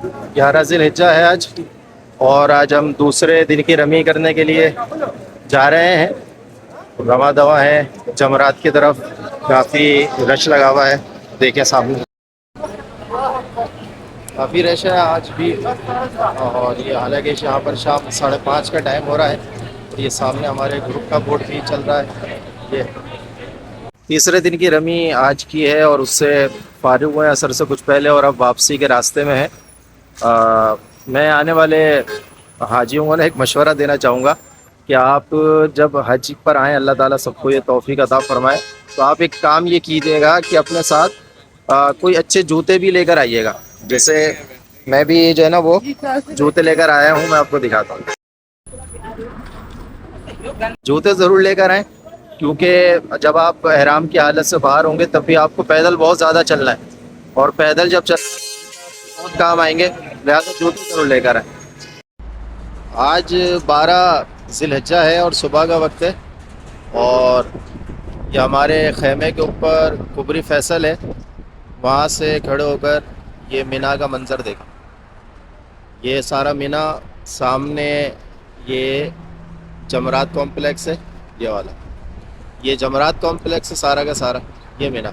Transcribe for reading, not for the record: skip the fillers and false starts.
11 ذی الحجہ ہے آج، اور آج ہم دوسرے دن کی رمی کرنے کے لیے جا رہے ہیں۔ رواں دواں ہے جمرات کی طرف، کافی رش لگا ہوا ہے، دیکھیں سامنے کافی رش ہے آج بھی۔ اور یہ حالانکہ یہاں پر شام 5:30 کا ٹائم ہو رہا ہے، اور یہ سامنے ہمارے گروپ کا بورڈ بھی چل رہا ہے۔ یہ تیسرے دن کی رمی آج کی ہے، اور اس سے فارغ ہوئے عصر سے کچھ پہلے، اور اب واپسی کے راستے میں ہے۔ میں آنے والے حاجیوں کو ایک مشورہ دینا چاہوں گا کہ آپ جب حج پر آئیں، اللہ تعالیٰ سب کو یہ توفیق عطا فرمائے، تو آپ ایک کام یہ کیجیے گا کہ اپنے ساتھ کوئی اچھے جوتے بھی لے کر آئیے گا۔ جیسے میں بھی جو ہے نا وہ جوتے لے کر آیا ہوں، میں آپ کو دکھاتا ہوں۔ جوتے ضرور لے کر آئیں، کیونکہ جب آپ احرام کی حالت سے باہر ہوں گے تب بھی آپ کو پیدل بہت زیادہ چلنا ہے، اور پیدل جب چل بہت کام آئیں گے، لہٰذا جوتے ضرور لے کر آئیں۔ آج 12 ذی الحجہ ہے اور صبح کا وقت ہے، اور یہ ہمارے خیمے کے اوپر کبری فیصل ہے، وہاں سے کھڑے ہو کر یہ مینا کا منظر دیکھیں۔ یہ سارا مینا، سامنے یہ جمرات کمپلیکس ہے، یہ والا، یہ جمرات کمپلیکس ہے سارا کا سارا، یہ مینا۔